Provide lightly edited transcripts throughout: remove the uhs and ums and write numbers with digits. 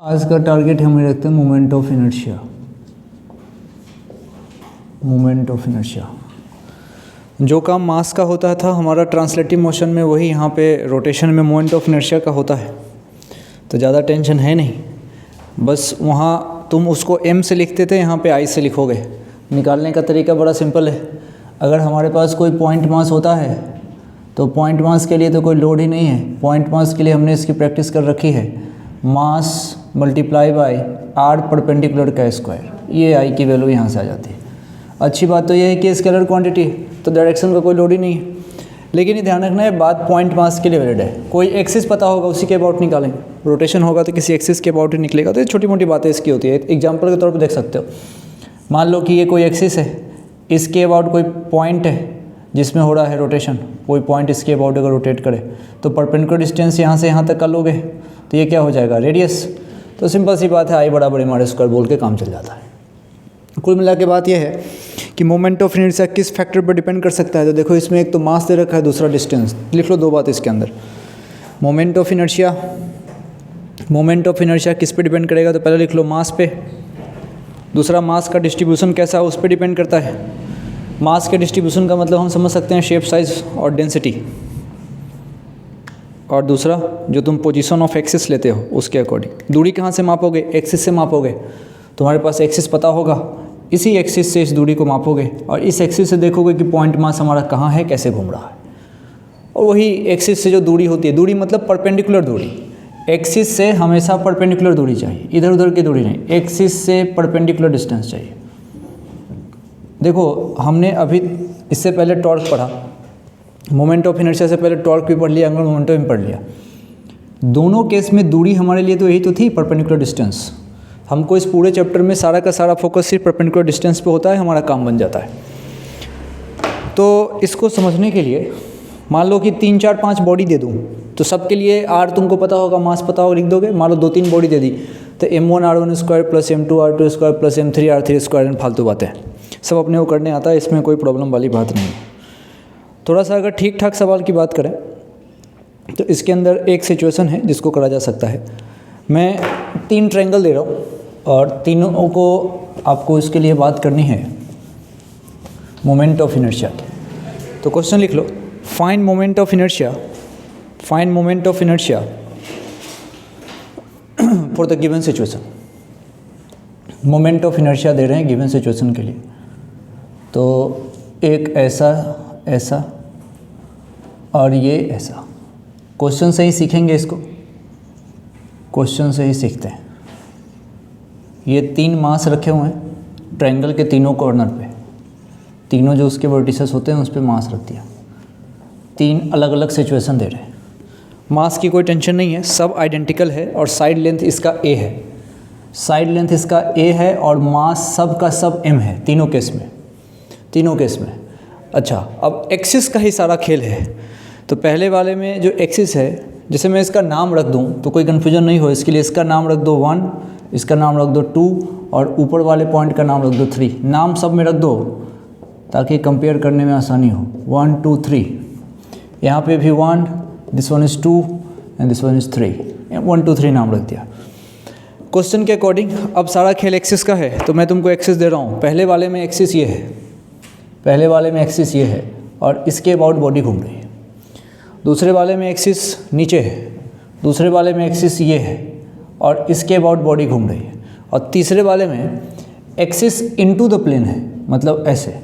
आज का टारगेट हमें रखते हैं moment of inertia. Moment of inertia जो काम मास का होता था हमारा ट्रांसलेटिव मोशन में, वही यहाँ पे रोटेशन में मोमेंट ऑफ इनर्शिया का होता है। तो ज़्यादा टेंशन है नहीं, बस वहाँ तुम उसको m से लिखते थे, यहाँ पे I से लिखोगे। निकालने का तरीका बड़ा सिंपल है। अगर हमारे पास कोई पॉइंट मास होता है तो पॉइंट मास के लिए तो कोई लोड ही नहीं है। पॉइंट मास के लिए हमने इसकी प्रैक्टिस कर रखी है, मास मल्टीप्लाई बाय r परपेंडिकुलर का स्क्वायर। ये I की वैल्यू यहाँ से आ जाती है। अच्छी बात तो ये है कि स्केलर क्वांटिटी, तो डायरेक्शन का कोई लोड ही नहीं है। लेकिन ये ध्यान रखना है, बात पॉइंट मास के लिए वैलिड है। कोई एक्सिस पता होगा, उसी के अबाउट निकालेंगे। रोटेशन होगा तो किसी एक्सिस के अबाउट ही निकलेगा। तो ये छोटी मोटी बातें इसकी होती है। एग्जाम्पल के तौर पर देख सकते हो, मान लो कि ये कोई एक्सिस है, इसके अबाउट कोई पॉइंट है जिसमें हो रहा है रोटेशन। कोई पॉइंट इसके अबाउट अगर रोटेट करे तो परपेंडिकुलर डिस्टेंस यहाँ से यहाँ तक का लोगे तो ये क्या हो जाएगा, रेडियस। तो सिंपल सी बात है, आई बराबर एम आर स्क्वायर बोल के काम चल जाता है। कुल मिला के बात यह है कि मोमेंट ऑफ इनर्शिया किस फैक्टर पर डिपेंड कर सकता है। तो देखो, इसमें एक तो मास दे रखा है, दूसरा डिस्टेंस। लिख लो दो बात इसके अंदर। मोमेंट ऑफ इनर्शिया किस पे डिपेंड करेगा, तो पहले लिख लो मास पे। दूसरा, मास का डिस्ट्रीब्यूशन कैसा है उस पर डिपेंड करता है। मास के डिस्ट्रीब्यूशन का मतलब हम समझ सकते हैं शेप, साइज और डेंसिटी। और दूसरा, जो तुम पोजीशन ऑफ एक्सिस लेते हो उसके अकॉर्डिंग। दूरी कहाँ से मापोगे, एक्सिस से मापोगे। तुम्हारे पास एक्सिस पता होगा, इसी एक्सिस से इस दूरी को मापोगे और इस एक्सिस से देखोगे कि पॉइंट मास हमारा कहाँ है, कैसे घूम रहा है। और वही एक्सिस से जो दूरी होती है, दूरी मतलब परपेंडिकुलर दूरी। एक्सिस से हमेशा परपेंडिकुलर दूरी चाहिए, इधर उधर की दूरी नहीं। एक्सिस से परपेंडिकुलर डिस्टेंस चाहिए। देखो, हमने अभी इससे पहले टॉर्क पढ़ा, मोमेंट ऑफ इनर्शिया से पहले टॉर्क भी पढ़ लिया, एंगुलर मोमेंटम भी पढ़ लिया। दोनों केस में दूरी हमारे लिए तो यही तो थी, परपेंडिकुलर डिस्टेंस। हमको इस पूरे चैप्टर में सारा का सारा फोकस सिर्फ परपेंडिकुलर डिस्टेंस पे होता है, हमारा काम बन जाता है। तो इसको समझने के लिए मान लो कि 3 4 5 बॉडी दे दूँ, तो सबके लिए आर तुमको पता होगा, मास पता होगा, लिख दोगे। मान लो 2 3 बॉडी दे दी, तो m1 r1 square plus m2 r2 square plus m3 r3 square. फालतू बातें सब अपने को करने आता है, इसमें कोई प्रॉब्लम वाली बात नहीं है। थोड़ा सा अगर ठीक ठाक सवाल की बात करें तो इसके अंदर एक सिचुएशन है जिसको करा जा सकता है। मैं 3 ट्रायंगल दे रहा हूँ और तीनों को आपको इसके लिए बात करनी है मोमेंट ऑफ इनर्शिया की। तो क्वेश्चन लिख लो, find moment of inertia for the given situation. Moment of inertia दे रहे हैं गिवन सिचुएशन के लिए। तो एक ऐसा और ये ऐसा। क्वेश्चन से ही सीखेंगे इसको, क्वेश्चन से ही सीखते हैं। ये 3 मास रखे हुए हैं ट्रायंगल के तीनों कॉर्नर पे। तीनों जो उसके वर्टिसेस होते हैं उस पर मास रख दिया। 3 अलग अलग सिचुएशन दे रहे हैं। मास की कोई टेंशन नहीं है, सब आइडेंटिकल है और साइड लेंथ इसका a है। साइड लेंथ इसका a है और मास सब का सब m है, तीनों केस में। अच्छा, अब एक्सिस का ही सारा खेल है। तो पहले वाले में जो एक्सिस है, जैसे मैं इसका नाम रख दूं तो कोई कन्फ्यूजन नहीं हो, इसके लिए इसका नाम रख दो 1, इसका नाम रख दो 2 और ऊपर वाले पॉइंट का नाम रख दो 3। नाम सब में रख दो ताकि कंपेयर करने में आसानी हो। 1 2 3, यहाँ पे भी 1, this one is 2 and this one is 3। 1 2 3 नाम रख दिया। क्वेश्चन के अकॉर्डिंग अब सारा खेल एक्सिस का है, तो मैं तुमको एक्सिस दे रहा हूँ। पहले वाले में एक्सिस ये है, और इसके अबाउट बॉडी घूम रही है। दूसरे वाले में एक्सिस नीचे है, दूसरे वाले में एक्सिस ये है और इसके अबाउट बॉडी घूम रही है। और तीसरे वाले में एक्सिस इनटू द प्लेन है, मतलब ऐसे,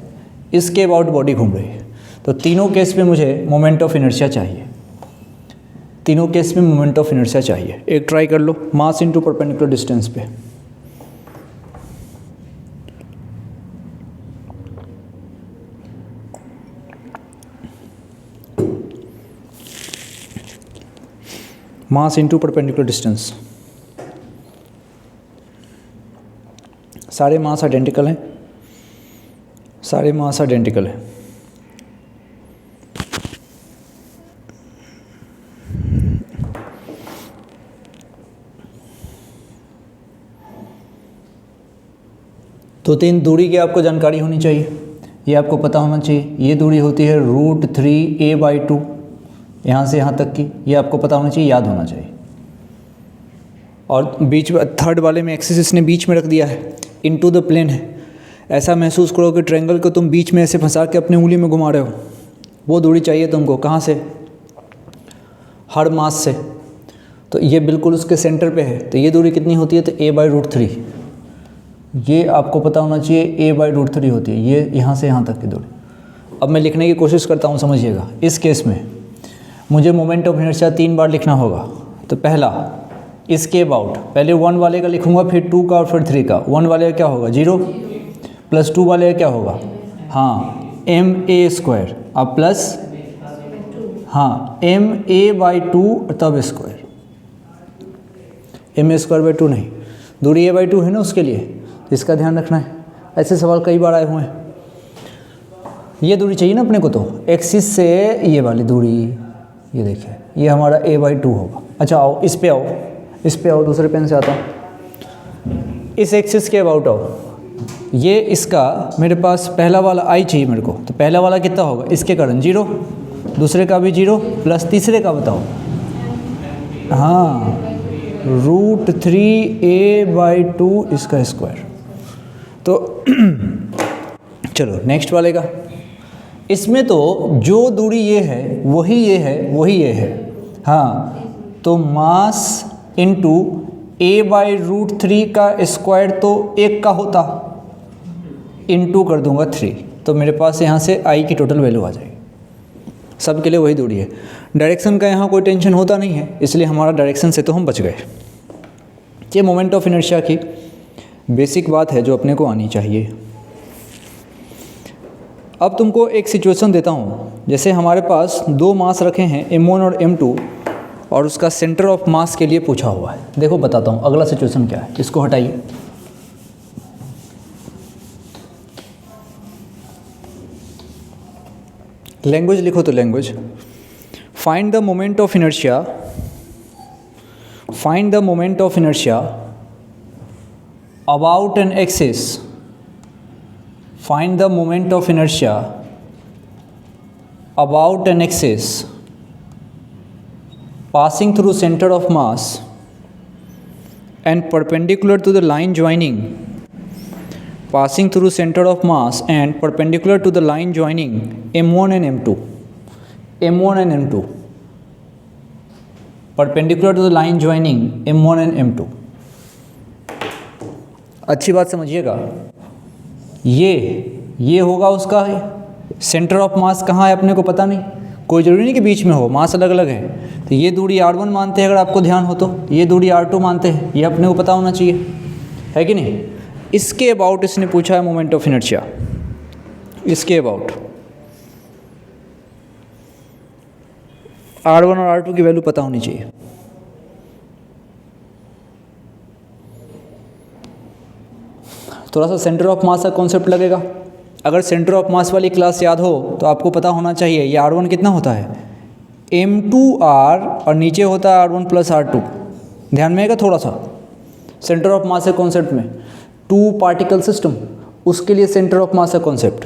इसके अबाउट बॉडी घूम रही है। तो तीनों केस में मुझे मोमेंट ऑफ इनर्शिया चाहिए। एक ट्राई कर लो, मास इनटू परपेंडिकुलर डिस्टेंस पे। Mass into perpendicular distance. सारे मास आइडेंटिकल हैं, तो 3 दूरी की आपको जानकारी होनी चाहिए। ये आपको पता होना चाहिए। ये दूरी होती है √3a/2, यहाँ से यहाँ तक की। ये आपको पता होना चाहिए, याद होना चाहिए। और बीच में थर्ड वाले में एक्सिस इसने बीच में रख दिया है, इनटू द प्लेन है। ऐसा महसूस करो कि ट्रायंगल को तुम बीच में ऐसे फंसा के अपने उंगली में घुमा रहे हो। वो दूरी चाहिए तुमको, कहाँ से? हर मास से। तो ये बिल्कुल उसके सेंटर पे है, तो ये दूरी कितनी होती है? तो a/√3। ये आपको पता होना चाहिए, a/√3 होती है ये, यहाँ से यहाँ तक की दूरी। अब मैं लिखने की कोशिश करता हूँ, समझिएगा। इस केस में मुझे मोमेंट ऑफ इनर्शिया 3 बार लिखना होगा। तो पहला इसके अबाउट, पहले 1 वाले का लिखूंगा, फिर 2 का और फिर 3 का। 1 वाले का क्या होगा? 0, प्लस 2 वाले का क्या होगा? हाँ, ma², अब प्लस, हाँ, ma/2 तब स्क्वायर, ma²/2 नहीं, दूरी a/2 है ना उसके लिए, तो इसका ध्यान रखना है। ऐसे सवाल कई बार आए हुए हैं। ये दूरी चाहिए ना अपने को, तो एक्सिस से ये वाली दूरी, ये देखिए, ये हमारा a/2 होगा। अच्छा आओ इस पे आओ, इस पे आओ, दूसरे पेन से आता हूँ। इस एक्सिस के अबाउट आओ। ये इसका मेरे पास पहला वाला i चाहिए मेरे को, तो पहला वाला कितना होगा? इसके कारण 0, दूसरे का भी 0, प्लस तीसरे का बताओ। हाँ, √3a/2 इसका स्क्वायर। तो चलो नेक्स्ट वाले का। इसमें तो जो दूरी ये है वही ये है, वही ये है। हाँ, तो मास इंटू a/√3 का स्क्वायर तो 1 का होता, इंटू कर दूंगा 3, तो मेरे पास यहाँ से i की टोटल वैल्यू आ जाएगी। सब के लिए वही दूरी है। डायरेक्शन का यहाँ कोई टेंशन होता नहीं है, इसलिए हमारा डायरेक्शन से तो हम बच गए। ये मोमेंट ऑफ इनर्शिया की बेसिक बात है जो अपने को आनी चाहिए। अब तुमको एक सिचुएशन देता हूँ, जैसे हमारे पास 2 मास रखे हैं m1 और m2, और उसका सेंटर ऑफ मास के लिए पूछा हुआ है। देखो बताता हूँ अगला सिचुएशन क्या है। इसको हटाइए, लैंग्वेज लिखो, तो language, find the moment of inertia, find the moment of inertia about an axis, find the moment of inertia about an axis passing through center of mass and perpendicular to the line joining, passing through center of mass and perpendicular to the line joining m1 and m2, m1 and m2, perpendicular to the line joining m1 and m2। अच्छी बात समझिएगा, ये होगा उसका centre of mass. कहाँ है अपने को पता नहीं, कोई ज़रूरी नहीं कि बीच में हो, मास अलग अलग है। तो ये दूरी r1 मानते हैं, अगर आपको ध्यान हो तो ये दूरी r2 मानते हैं, ये अपने को पता होना चाहिए, है कि नहीं। इसके अबाउट इसने पूछा है मोमेंट ऑफ इनर्शिया, इसके अबाउट r1 और r2 की वैल्यू पता होनी चाहिए। थोड़ा सा सेंटर ऑफ मास का कॉन्सेप्ट लगेगा। अगर सेंटर ऑफ मास वाली क्लास याद हो तो आपको पता होना चाहिए ये r1 कितना होता है, m2r, और नीचे होता है r1 + r2। ध्यान में आएगा थोड़ा सा सेंटर ऑफ मास के कॉन्सेप्ट में। 2 पार्टिकल सिस्टम, उसके लिए सेंटर ऑफ मास का कॉन्सेप्ट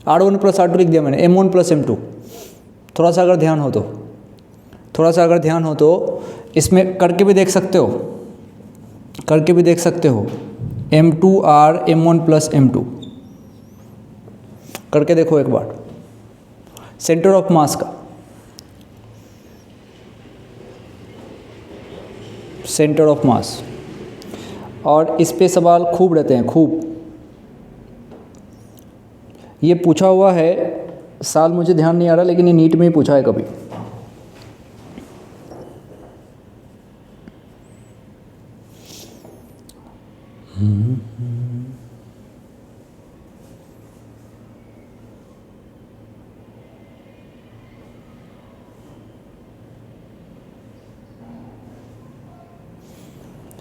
r1 + r2 लिख दिया मैंने, m1 + m2। थोड़ा सा अगर ध्यान हो तो इसमें करके भी देख सकते हो, m2r m1 + m2 करके देखो एक बार, सेंटर ऑफ मास का, सेंटर ऑफ मास। और इस पे सवाल खूब रहते हैं, खूब। ये पूछा हुआ है, साल मुझे ध्यान नहीं आ रहा, लेकिन ये नीट में ही पूछा है कभी।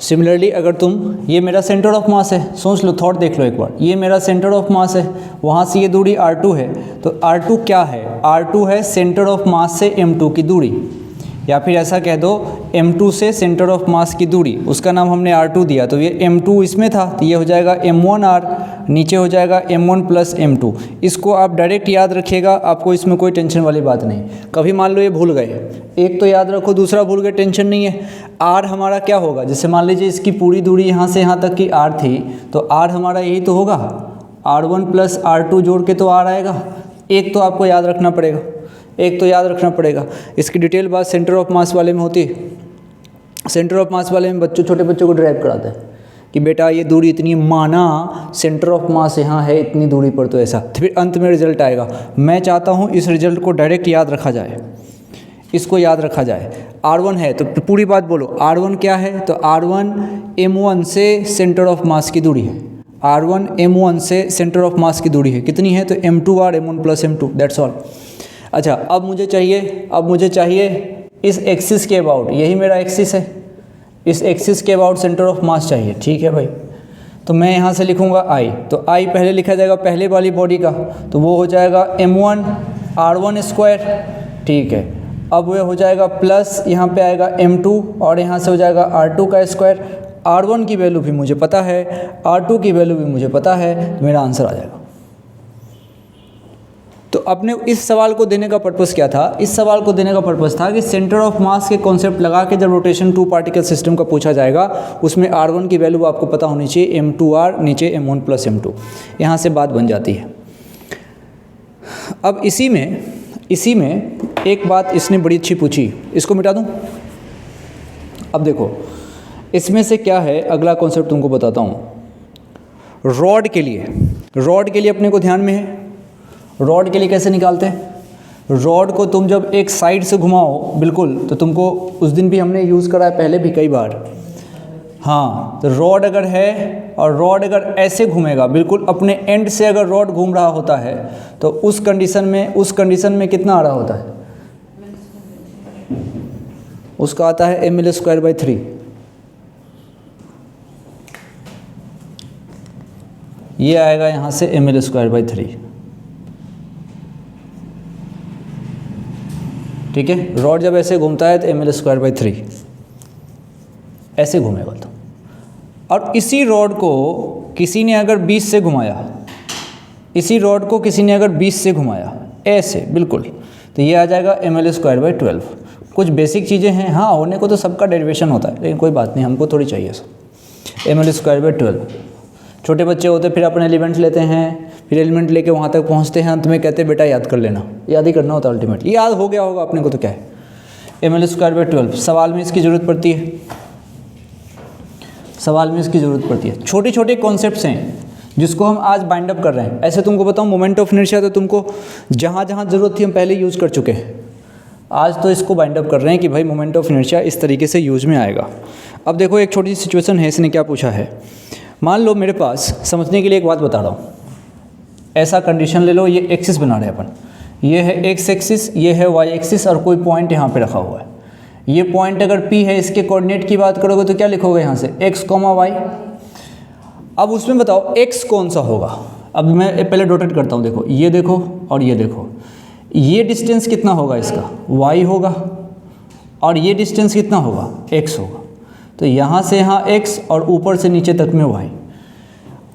सिमिलरली अगर तुम, ये मेरा सेंटर ऑफ मास है, सोच लो, थॉट देख लो एक बार, ये मेरा सेंटर ऑफ मास है, वहाँ से ये दूरी r2 है, तो r2 क्या है? r2 है सेंटर ऑफ मास से m2 की दूरी। या फिर ऐसा कह दो M2 से सेंटर ऑफ मास की दूरी, उसका नाम हमने R2 दिया, तो ये M2 इसमें था तो ये हो जाएगा M1R, नीचे हो जाएगा M1 प्लस M2। इसको आप डायरेक्ट याद रखिएगा, आपको इसमें कोई टेंशन वाली बात नहीं। कभी मान लो ये भूल गए, एक तो याद रखो, दूसरा भूल गए, टेंशन नहीं है। R हमारा क्या होगा, जैसे मान लीजिए इसकी पूरी दूरी यहाँ से यहाँ तक की R थी, तो R हमारा यही तो होगा, R1 प्लस R2 जोड़ के तो R आएगा। एक तो आपको याद रखना पड़ेगा, एक तो याद रखना पड़ेगा। इसकी डिटेल बात सेंटर ऑफ मास वाले में होती है। सेंटर ऑफ मास वाले में बच्चों, छोटे बच्चों को ड्राइव कराते हैं कि बेटा ये दूरी इतनी, माना सेंटर ऑफ मास यहाँ है इतनी दूरी पर, तो ऐसा, फिर अंत में रिजल्ट आएगा। मैं चाहता हूँ इस रिजल्ट को डायरेक्ट याद रखा जाए, इसको याद रखा जाए। R1 है तो पूरी बात बोलो, R1 क्या है, तो R1 M1 से सेंटर ऑफ मास की दूरी है। R1 M1 से सेंटर ऑफ मास की दूरी है, कितनी है, तो M2R, M1 plus M2, that's all. अच्छा, अब मुझे चाहिए इस एक्सिस के अबाउट, यही मेरा एक्सिस है, इस एक्सिस के अबाउट सेंटर ऑफ मास चाहिए। ठीक है भाई, तो मैं यहाँ से लिखूँगा I, तो I पहले लिखा जाएगा पहले वाली बॉडी का, तो वो हो जाएगा M1 R1 स्क्वायर। ठीक है, अब वो हो जाएगा प्लस यहाँ पे आएगा M2 और यहाँ से हो जाएगा R2 का स्क्वायर। R1 की वैल्यू भी मुझे पता है, R2 की वैल्यू भी मुझे पता है, तो मेरा आंसर आ जाएगा। तो अपने इस सवाल को देने का पर्पस क्या था, इस सवाल को देने का पर्पस था कि सेंटर ऑफ मास के कॉन्सेप्ट लगा के जब रोटेशन 2 पार्टिकल सिस्टम का पूछा जाएगा, उसमें R1 की वैल्यू आपको पता होनी चाहिए, M2R नीचे M1 प्लस M2, यहाँ से बात बन जाती है। अब इसी में एक बात इसने बड़ी अच्छी पूछी, इसको मिटा दूँ। अब देखो इसमें से क्या है, अगला कॉन्सेप्ट तुमको बताता हूँ। रॉड के लिए अपने को ध्यान में है, रॉड के लिए कैसे निकालते हैं। रॉड को तुम जब एक साइड से घुमाओ बिल्कुल, तो तुमको उस दिन भी हमने यूज़ करा है, पहले भी कई बार। हाँ, तो रॉड अगर है और रॉड अगर ऐसे घूमेगा बिल्कुल अपने एंड से, अगर रॉड घूम रहा होता है तो उस कंडीशन में कितना आ रहा होता है, उसका आता है mL²/3। ये आएगा यहाँ से mL²/3। ठीक है, रॉड जब ऐसे घूमता है तो mL²/3 ऐसे घूमेगा। तो और इसी रॉड को किसी ने अगर 20 से घुमाया, इसी रॉड को किसी ने अगर 20 से घुमाया ऐसे बिल्कुल, तो ये आ जाएगा mL²/12। कुछ बेसिक चीज़ें हैं, हाँ होने को तो सबका डेरिवेशन होता है, लेकिन कोई बात नहीं, हमको थोड़ी चाहिए सब। mL²/12 छोटे बच्चे होते फिर अपने एलिमेंट्स लेते हैं, फिर एलिमेंट लेके वहाँ तक पहुँचते हैं, अंत में कहते हैं बेटा याद कर लेना, याद ही करना होता है अल्टीमेटली। याद हो गया होगा अपने को तो क्या है, mL²/12। सवाल में इसकी ज़रूरत पड़ती है, सवाल में इसकी ज़रूरत पड़ती है। छोटे छोटे कॉन्सेप्ट्स हैं जिसको हम आज बाइंड अप कर रहे हैं। ऐसे तुमको बताऊँ, मोमेंट ऑफ इनर्शिया तो तुमको जहाँ जहाँ ज़रूरत थी हम पहले यूज़ कर चुके हैं, आज तो इसको बाइंड अप कर रहे हैं कि भाई मोमेंट ऑफ इनर्शिया इस तरीके से यूज़ में आएगा। अब देखो एक छोटी सी सिचुएशन है, इसने क्या पूछा है। मान लो मेरे पास, समझने के लिए एक बात बता रहा हूँ, ऐसा कंडीशन ले लो, ये एक्सिस बना रहे हैं अपन, ये है एक्स एक्सिस, ये है वाई एक्सिस और कोई पॉइंट यहाँ पे रखा हुआ है। ये पॉइंट अगर P है, इसके कोऑर्डिनेट की बात करोगे तो क्या लिखोगे यहाँ से x, y। अब उसमें बताओ x कौन सा होगा। अब मैं पहले डॉटेड करता हूँ, देखो ये देखो और ये देखो, ये डिस्टेंस कितना होगा इसका, y होगा, और ये डिस्टेंस कितना होगा, x होगा। तो यहाँ से यहाँ x और ऊपर से नीचे तक में y।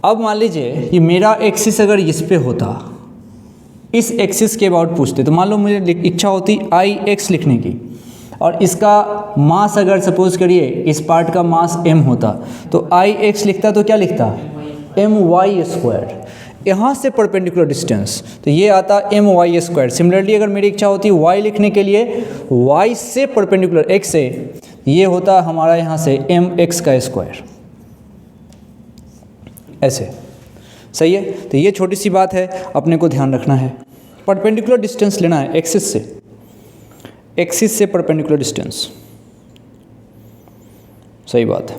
अब मान लीजिए कि मेरा एक्सिस अगर इस पे होता, इस एक्सिस के अबाउट पूछते, तो मान लो मुझे इच्छा होती Ix लिखने की, और इसका मास अगर सपोज करिए इस पार्ट का मास m होता, तो Ix लिखता तो क्या लिखता, my²। यहाँ से परपेंडिकुलर डिस्टेंस, तो ये आता my²। सिमिलरली अगर मेरी इच्छा होती y लिखने के लिए, y से परपेंडिकुलर x से, ये होता हमारा यहाँ से mx²। ऐसे सही है। तो ये छोटी सी बात है, अपने को ध्यान रखना है। परपेंडिकुलर डिस्टेंस लेना है एक्सिस से परपेंडिकुलर डिस्टेंस, सही बात है।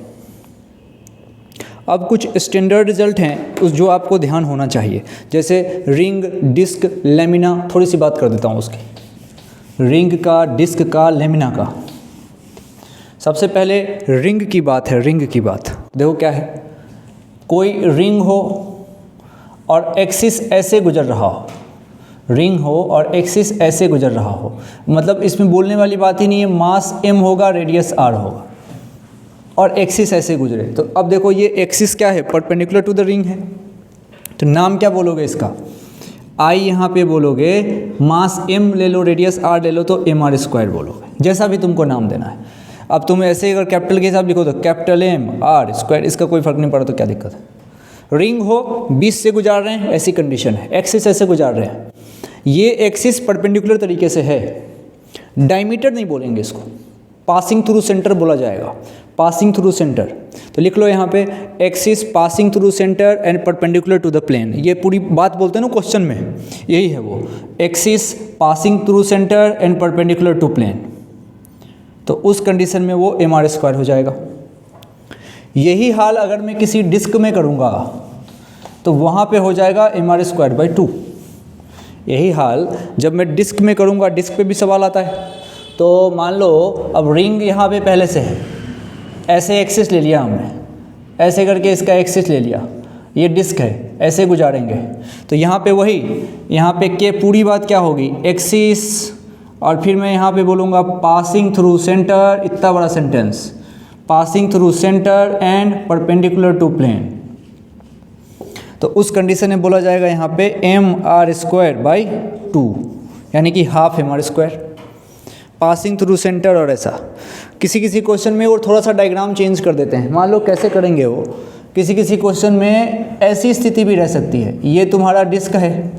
अब कुछ स्टैंडर्ड रिजल्ट हैं उस जो आपको ध्यान होना चाहिए, जैसे रिंग, डिस्क, लेमिना। थोड़ी सी बात कर देता हूँ उसकी, रिंग का, डिस्क का, लेमिना का। सबसे पहले रिंग की बात है, रिंग की बात देखो क्या है। कोई रिंग हो और एक्सिस ऐसे गुजर रहा हो, रिंग हो और एक्सिस ऐसे गुजर रहा हो, मतलब इसमें बोलने वाली बात ही नहीं है, मास m होगा, रेडियस r होगा और एक्सिस ऐसे गुजरे। तो अब देखो ये एक्सिस क्या है, परपेंडिकुलर टू द रिंग है, तो नाम क्या बोलोगे इसका, I यहाँ पे बोलोगे, मास m ले लो, रेडियस r ले लो, तो mr² बोलोगे, जैसा भी तुमको नाम देना है। अब तुम ऐसे अगर कैपिटल के हिसाब लिखो तो कैपिटल M/r², इसका कोई फर्क नहीं पड़ा तो क्या दिक्कत है। रिंग हो, 20 से गुजार रहे हैं, ऐसी कंडीशन है, एक्सिस ऐसे गुजार रहे हैं, ये एक्सिस परपेंडिकुलर तरीके से है, डायमीटर नहीं बोलेंगे इसको, पासिंग थ्रू सेंटर बोला जाएगा, पासिंग थ्रू सेंटर। तो लिख लो यहाँ पे axis passing through centre and perpendicular to the plane, ये पूरी बात बोलते हैं ना क्वेश्चन में, यही है वो, axis passing through centre and perpendicular to plane. तो उस कंडीशन में वो mr² हो जाएगा। यही हाल अगर मैं किसी डिस्क में करूँगा तो वहाँ पे हो जाएगा mr²/2। यही हाल जब मैं डिस्क में करूँगा, डिस्क पे भी सवाल आता है, तो मान लो अब रिंग यहाँ पे पहले से है, ऐसे एक्सिस ले लिया हमने, ऐसे करके इसका एक्सिस ले लिया, ये डिस्क है, ऐसे गुजारेंगे, तो यहाँ पे वही, यहाँ पे के पूरी बात क्या होगी, एक्सिस, और फिर मैं यहाँ पे बोलूँगा पासिंग थ्रू सेंटर, इतना बड़ा sentence, passing through centre and perpendicular to plane. तो उस कंडीशन में बोला जाएगा यहाँ पे mr²/2, यानी कि half mr², passing through centre. और ऐसा किसी किसी क्वेश्चन में और थोड़ा सा डायग्राम चेंज कर देते हैं, मान लो कैसे करेंगे वो, किसी किसी क्वेश्चन में ऐसी स्थिति भी रह सकती है, ये तुम्हारा डिस्क है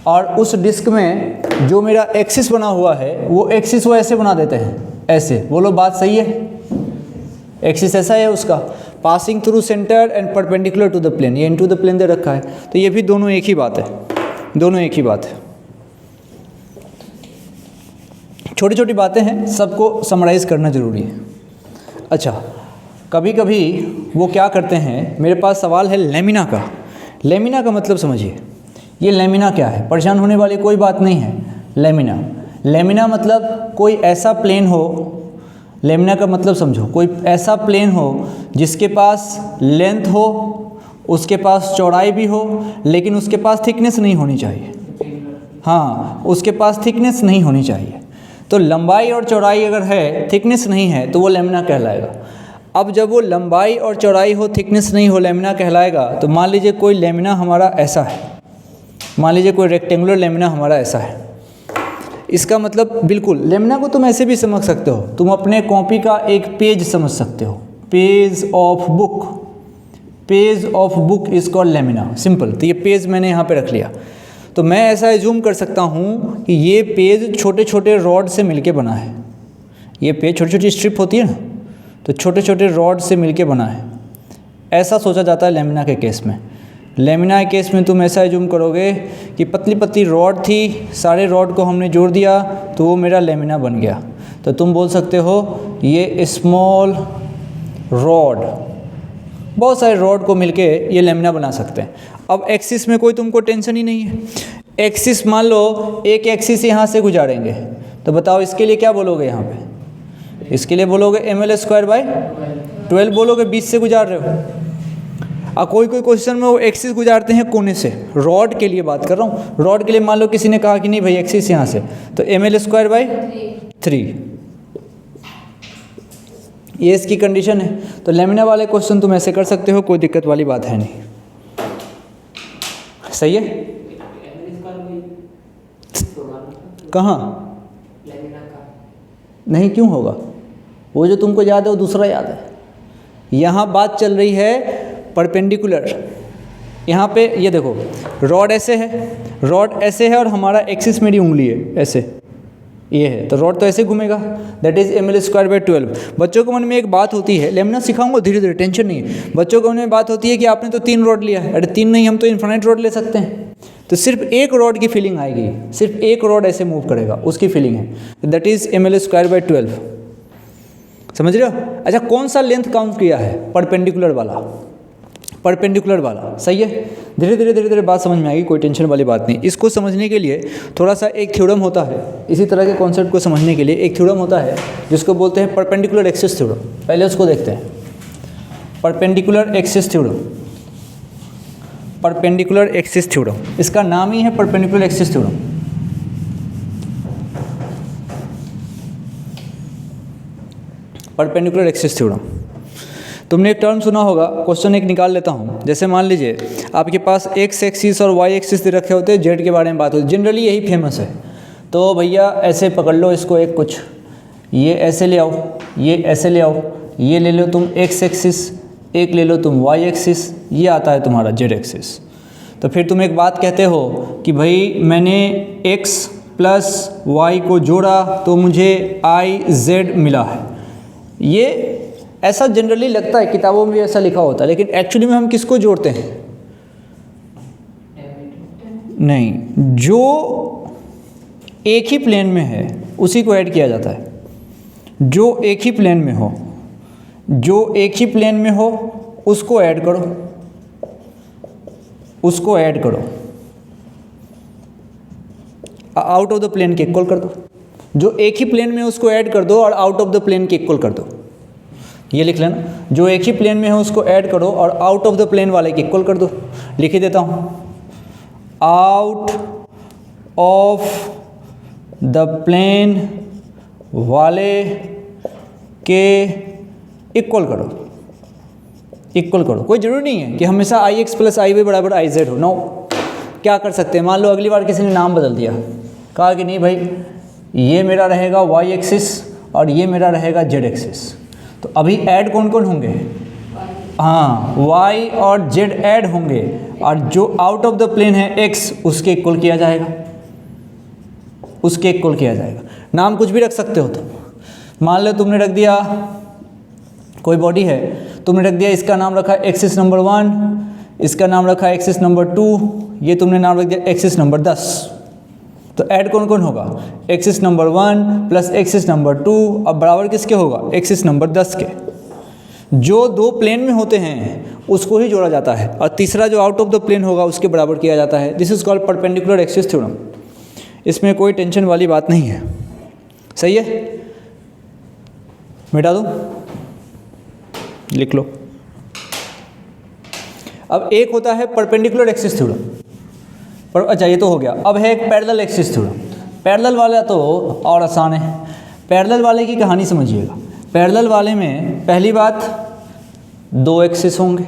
और उस डिस्क में जो मेरा एक्सिस बना हुआ है वो एक्सिस वो ऐसे बना देते हैं, ऐसे, बोलो बात सही है, एक्सिस ऐसा है उसका, passing through centre and perpendicular to the plane, ये इनटू द प्लेन दे रखा है, तो ये भी दोनों एक ही बात है, दोनों एक ही बात है। छोटी छोटी बातें हैं, सबको समराइज़ करना ज़रूरी है। अच्छा, कभी कभी वो क्या करते हैं, मेरे पास सवाल है लेमिना का, लेमिना का मतलब समझिए, ये लेमिना क्या है, परेशान होने वाली कोई बात नहीं है। लेमिना, लेमिना मतलब कोई ऐसा प्लेन हो, लेमिना का मतलब समझो, कोई ऐसा प्लेन हो जिसके पास लेंथ हो, उसके पास चौड़ाई भी हो, लेकिन उसके पास थिकनेस नहीं होनी चाहिए। हाँ, उसके पास थिकनेस नहीं होनी चाहिए। तो लंबाई और चौड़ाई अगर है, थिकनेस नहीं है, तो वो लेमिना कहलाएगा। अब जब वो लंबाई और चौड़ाई हो, थिकनेस नहीं हो, लेमिना कहलाएगा। तो मान लीजिए कोई लेमिना हमारा ऐसा है, मान लीजिए कोई रेक्टेंगुलर लेमिना हमारा ऐसा है, इसका मतलब बिल्कुल, लेमिना को तुम ऐसे भी समझ सकते हो, तुम अपने कॉपी का एक पेज समझ सकते हो, page of book, page of book is called lamina, simple. तो ये पेज मैंने यहाँ पे रख लिया, तो मैं ऐसा एज्यूम कर सकता हूँ कि ये पेज छोटे छोटे रॉड से मिलके बना है, ये पेज छोटी छोटी स्ट्रिप होती है ना, तो छोटे छोटे रॉड से मिलके बना है, ऐसा सोचा जाता है लेमिना के केस में। लेमिना के केस में तुम ऐसा एज्यूम करोगे कि पतली पतली रॉड थी, सारे रॉड को हमने जोड़ दिया तो वो मेरा लेमिना बन गया। तो तुम बोल सकते हो ये स्मॉल रॉड, बहुत सारे रॉड को मिलके ये लेमिना बना सकते हैं। अब एक्सिस में कोई तुमको टेंशन ही नहीं है, एक्सिस मान लो एक एक्सिस यहाँ से गुजारेंगे, तो बताओ इसके लिए क्या बोलोगे, यहाँ पे इसके लिए बोलोगे ml²/12 बोलोगे, 20 से गुजार रहे हो। अब कोई कोई क्वेश्चन में वो एक्सिस गुजारते हैं कोने से, रॉड के लिए बात कर रहा हूँ, रॉड के लिए मान लो किसी ने कहा कि नहीं भाई एक्सिस यहाँ से, तो ml²/3 ये इसकी कंडीशन है। तो लेमिना वाले क्वेश्चन तुम ऐसे कर सकते हो, कोई दिक्कत वाली बात है नहीं, सही है। कहाँ नहीं, क्यों होगा, वो जो तुमको याद है वो दूसरा याद है। यहाँ बात चल रही है परपेंडिकुलर, यहाँ पे ये देखो रॉड ऐसे है, रॉड ऐसे है और हमारा एक्सिस मेरी उंगली है ऐसे, ये है, तो रॉड तो ऐसे घूमेगा, दैट इज ml²/12। बच्चों के मन में एक बात होती है, लेमिना सिखाऊंगा धीरे धीरे, टेंशन नहीं है। बच्चों के मन में बात होती है कि आपने तो 3 रॉड लिया है, अरे 3 नहीं, हम तो इन्फिनाइट रॉड ले सकते हैं। तो सिर्फ एक रॉड की फीलिंग आएगी, सिर्फ एक रॉड ऐसे मूव करेगा, उसकी फीलिंग है, दैट इज ml²/12, समझ रहे हो। अच्छा, कौन सा लेंथ काउंट किया है, परपेंडिकुलर वाला, परपेंडिकुलर वाला, सही है। धीरे धीरे धीरे धीरे बात समझ में आएगी, कोई टेंशन वाली बात नहीं। इसको समझने के लिए थोड़ा सा एक थ्योरम होता है, इसी तरह के कॉन्सेप्ट को समझने के लिए एक थ्योरम होता है जिसको बोलते हैं परपेंडिकुलर एक्सिस थ्योरम। पहले उसको देखते हैं, perpendicular axis theorem. Perpendicular axis theorem, इसका नाम ही है perpendicular axis theorem. Perpendicular axis theorem, तुमने एक टर्म सुना होगा, क्वेश्चन एक निकाल लेता हूँ। जैसे मान लीजिए आपके पास एक्स एक्सिस और वाई एक्सिस दे रखे होते हैं, जेड के बारे में बात होती है, जनरली यही फेमस है। तो भैया ऐसे पकड़ लो इसको, एक कुछ ये ऐसे ले आओ, ये ऐसे ले आओ, ये ले लो तुम एक्स एक्सिस, एक ले लो तुम वाई एक्सिस, ये आता है तुम्हारा जेड एक्सिस। तो फिर तुम एक बात कहते हो कि भाई मैंने एक्स प्लस वाई को जोड़ा तो मुझे आई जेड मिला है। ये ऐसा जनरली लगता है, किताबों में भी ऐसा लिखा होता है, लेकिन एक्चुअली में हम किसको जोड़ते हैं? नहीं, जो एक ही प्लेन में है उसी को ऐड किया जाता है। जो एक ही प्लेन में हो, जो एक ही प्लेन में हो उसको ऐड करो, उसको ऐड करो, आउट ऑफ द प्लेन के इक्वल कर दो। जो एक ही प्लेन में उसको ऐड कर दो और आउट ऑफ द प्लेन के इक्वल कर दो। ये लिख लेना, जो एक ही प्लेन में है उसको ऐड करो और आउट ऑफ द प्लेन वाले के इक्वल कर दो। लिख ही देता हूँ, आउट ऑफ द प्लेन वाले के इक्वल करो, इक्वल करो। कोई ज़रूरी नहीं है कि हमेशा आई एक्स प्लस आई वाई बराबर आई जेड हो। नो, क्या कर सकते हैं, मान लो अगली बार किसी ने नाम बदल दिया, कहा कि नहीं भाई ये मेरा रहेगा वाई एक्सिस और ये मेरा रहेगा जेड एक्सिस, तो अभी ऐड कौन कौन होंगे? हाँ, वाई और जेड ऐड होंगे और जो आउट ऑफ द प्लेन है एक्स उसके इक्वल किया जाएगा, उसके इक्वल किया जाएगा। नाम कुछ भी रख सकते हो तुम। मान लो तुमने रख दिया, कोई बॉडी है, तुमने रख दिया, इसका नाम रखा एक्सिस नंबर 1, इसका नाम रखा एक्सिस नंबर 2, ये तुमने नाम रख दिया एक्सिस नंबर 10। तो ऐड कौन कौन होगा? Axis number 1 plus axis number 2, अब बराबर किसके होगा? एक्सिस नंबर 10 के। जो दो प्लेन में होते हैं उसको ही जोड़ा जाता है और तीसरा जो आउट ऑफ द प्लेन होगा उसके बराबर किया जाता है। This is called perpendicular axis theorem. इसमें कोई टेंशन वाली बात नहीं है, सही है? मिटा दूँ? लिख लो। अब एक होता है परपेंडिकुलर एक्सिस थ्योरम, पर अच्छा ये तो हो गया। अब है एक पैरेलल एक्सिस थ्योरम। पैरेलल वाला तो और आसान है। पैरेलल वाले की कहानी समझिएगा। पैरेलल वाले में पहली बात दो एक्सिस होंगे।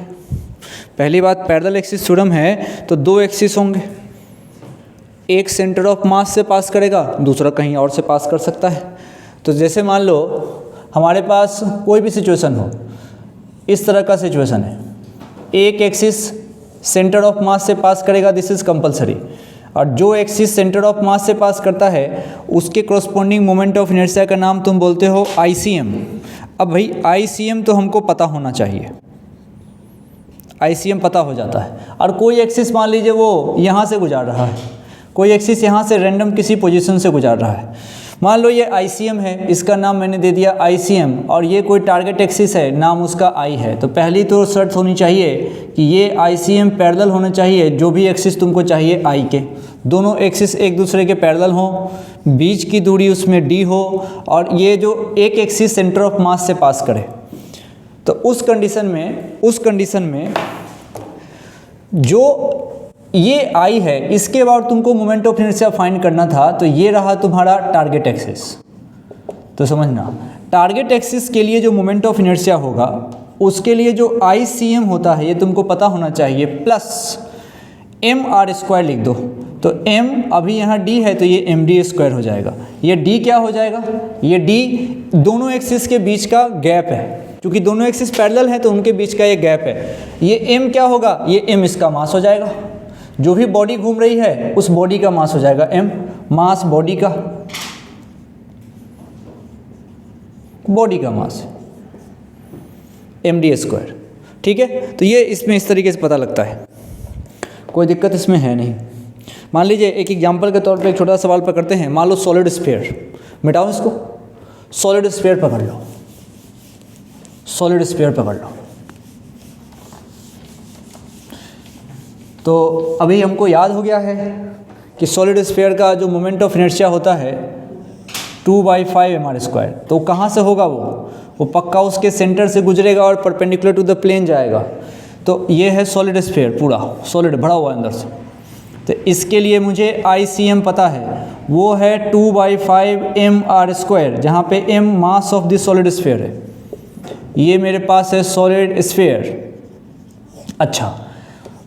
पहली बात, पैरेलल एक्सिस थ्योरम है तो दो एक्सिस होंगे। एक सेंटर ऑफ मास से पास करेगा, दूसरा कहीं और से पास कर सकता है। तो जैसे मान लो हमारे पास कोई भी सिचुएशन हो, इस तरह का सिचुएशन है, एक एक्सिस सेंटर ऑफ मास से पास करेगा, दिस इज कंपलसरी, और जो एक्सिस सेंटर ऑफ मास से पास करता है उसके कॉरस्पॉन्डिंग मोमेंट ऑफ इनर्शिया का नाम तुम बोलते हो ICM। अब भाई ICM तो हमको पता होना चाहिए, ICM पता हो जाता है। और कोई एक्सिस मान लीजिए वो यहाँ से गुजार रहा है, कोई एक्सिस यहाँ से रैंडम किसी पोजीशन से गुजार रहा है। मान लो ये ICM है, इसका नाम मैंने दे दिया ICM, और ये कोई टारगेट एक्सिस है, नाम उसका I है। तो पहली तो शर्त होनी चाहिए कि ये ICM पैरेलल होना चाहिए जो भी एक्सिस तुमको चाहिए I के। दोनों एक्सिस एक दूसरे के पैरेलल हों, बीच की दूरी उसमें D हो, और ये जो एक एक्सिस सेंटर ऑफ मास से पास करे। तो उस कंडीशन में जो ये I है, इसके बाद तुमको मोमेंट ऑफ इनर्शिया फाइंड करना था, तो ये रहा तुम्हारा टारगेट एक्सिस। तो समझना, टारगेट एक्सिस के लिए जो मोमेंट ऑफ इनर्शिया होगा उसके लिए जो ICM होता है ये तुमको पता होना चाहिए, प्लस mr² लिख दो। तो m अभी यहाँ d है तो ये md² हो जाएगा। ये d क्या हो जाएगा? ये d दोनों एक्सिस के बीच का गैप है, क्योंकि दोनों एक्सिस पैरेलल हैं तो उनके बीच का ये गैप है। ये m क्या होगा? ये m इसका मास हो जाएगा। जो भी बॉडी घूम रही है उस बॉडी का मास हो जाएगा m, मास बॉडी का, बॉडी का मास md²। ठीक है, तो ये इसमें इस तरीके से पता लगता है, कोई दिक्कत इसमें है नहीं। मान लीजिए एक एग्जांपल के तौर पे एक छोटा सवाल पकड़ते हैं। मान लो सॉलिड स्फीयर, मिटाओ इसको, सॉलिड स्फीयर पकड़ लो, सॉलिड स्फीयर पकड़ लो। तो अभी हमको याद हो गया है कि सॉलिड स्फीयर का जो मोमेंट ऑफ इनर्शिया होता है 2/5 mr²। तो कहाँ से होगा वो पक्का उसके सेंटर से गुजरेगा और परपेंडिकुलर टू द प्लेन जाएगा। तो ये है सॉलिड स्फीयर, पूरा सॉलिड भरा हुआ है अंदर से। तो इसके लिए मुझे ICM पता है, वो है 2/5 mr², जहाँ पे m mass of the solid sphere है। ये मेरे पास है सॉलिड स्फीयर। अच्छा,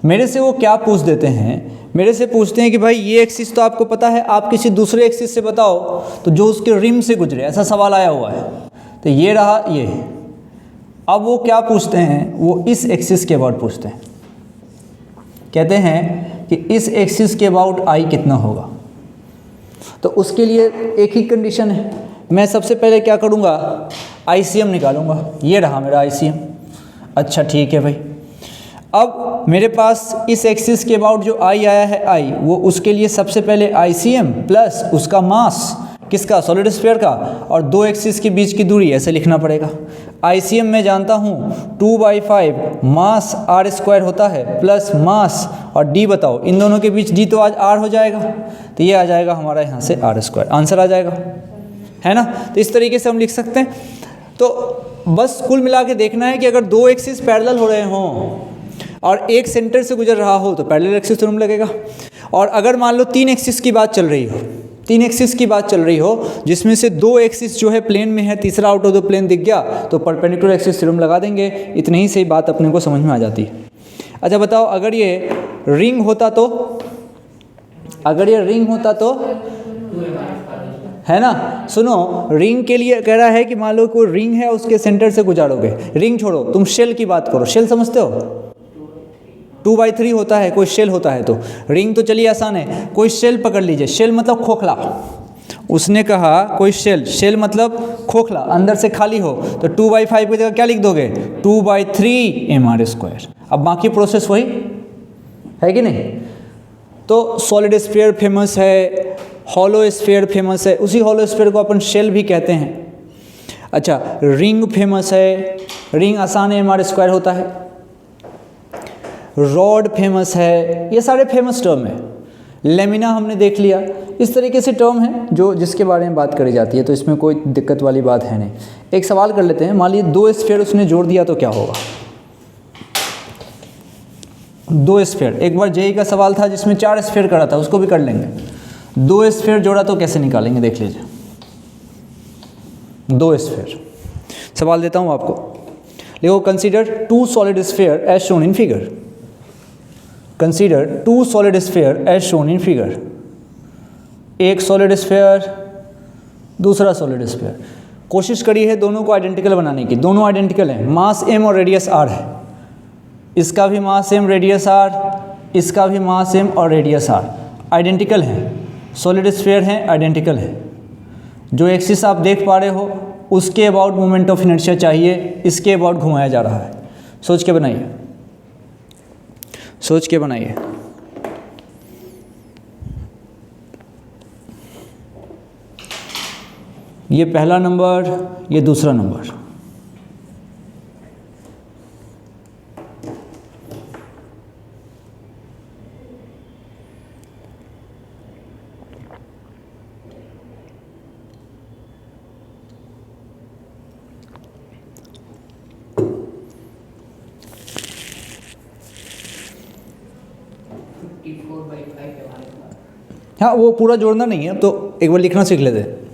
मेरे से वो क्या पूछ देते हैं, मेरे से पूछते हैं कि भाई ये एक्सिस तो आपको पता है, आप किसी दूसरे एक्सिस से बताओ तो जो उसके रिम से गुजरे, ऐसा सवाल आया हुआ है। तो ये रहा ये। अब वो क्या पूछते हैं, वो इस एक्सिस के अबाउट पूछते हैं। कहते हैं कि इस एक्सिस के अबाउट I कितना होगा। तो उसके लिए एक ही कंडीशन है, मैं सबसे पहले क्या करूँगा, ICM निकालूंगा। ये रहा मेरा ICM। अच्छा ठीक है भाई, अब मेरे पास इस एक्सिस के अबाउट जो I आया है I, वो उसके लिए सबसे पहले ICM प्लस उसका मास, किसका, सॉलिड स्फीयर का, और दो एक्सिस के बीच की दूरी, ऐसे लिखना पड़ेगा। ICM मैं जानता हूँ 2/5 मास r² होता है, प्लस मास और d बताओ, इन दोनों के बीच d तो आज r हो जाएगा, तो ये आ जाएगा हमारा यहाँ से r², आंसर आ जाएगा, है ना। तो इस तरीके से हम लिख सकते हैं। तो बस कुल मिला के देखना है कि अगर दो एक्सिस पैरेलल हो रहे हों और एक सेंटर से गुजर रहा हो तो पैरेलल एक्सिस थ्योरम लगेगा। और अगर मान लो तीन एक्सिस की बात चल रही हो, तीन एक्सिस की बात चल रही हो जिसमें से दो एक्सिस जो है प्लेन में है, तीसरा आउट ऑफ द प्लेन दिख गया, तो परपेंडिकुलर एक्सिस थ्योरम लगा देंगे। इतनी ही सही बात अपने को समझ में आ जाती है। अच्छा बताओ, अगर ये रिंग होता तो, अगर ये रिंग होता तो, है ना। सुनो, रिंग के लिए कह रहा है कि मान लो कोई रिंग है, उसके सेंटर से गुजारोगे। रिंग छोड़ो, तुम शेल की बात करो। शेल समझते हो, 2/3 होता है, कोई शेल होता है। तो रिंग तो चलिए आसान है, कोई शेल पकड़ लीजिए। शेल मतलब खोखला। उसने कहा कोई शेल, शेल मतलब खोखला, अंदर से खाली हो, तो 2/5 की जगह क्या लिख दोगे, 2/3 mr²। अब बाकी प्रोसेस वही है कि नहीं। तो सॉलिड स्फीयर फेमस है, हॉलो स्फीयर फेमस है, उसी हॉलो स्फीयर को अपन शेल भी कहते हैं। अच्छा, रिंग फेमस है, रिंग आसान mr² होता है। रॉड फेमस है, ये सारे फेमस टर्म है। लेमिना हमने देख लिया। इस तरीके से टर्म है जो जिसके बारे में बात करी जाती है, तो इसमें कोई दिक्कत वाली बात है नहीं। एक सवाल कर लेते हैं, मान लीजिए दो स्फीयर उसने जोड़ दिया तो क्या होगा। दो स्फीयर, एक बार जेई का सवाल था जिसमें 4 स्फीयर करा था, उसको भी कर लेंगे। दो स्फीयर जोड़ा तो कैसे निकालेंगे, देख लीजिए। दो स्फीयर, सवाल देता हूँ आपको, देखो, consider 2 solid sphere as shown in figure. Consider 2 solid sphere as shown in figure. एक सॉलिड स्फीयर, दूसरा सॉलिड स्फीयर। कोशिश करी है दोनों को आइडेंटिकल बनाने की, दोनों आइडेंटिकल हैं, मास m और रेडियस r है। इसका भी मास m, रेडियस r, इसका भी मास m और रेडियस r, आइडेंटिकल हैं, सॉलिड स्फीयर हैं, आइडेंटिकल है। जो एक्सिस आप देख पा रहे हो उसके अबाउट मोमेंट ऑफ इनर्शिया चाहिए, इसके अबाउट घुमाया जा रहा है। सोच के बनाइए, सोच के बनाइए। ये पहला नंबर, ये दूसरा नंबर। हाँ, वो पूरा जोड़ना नहीं है, तो एक बार लिखना सीख लेते हैं।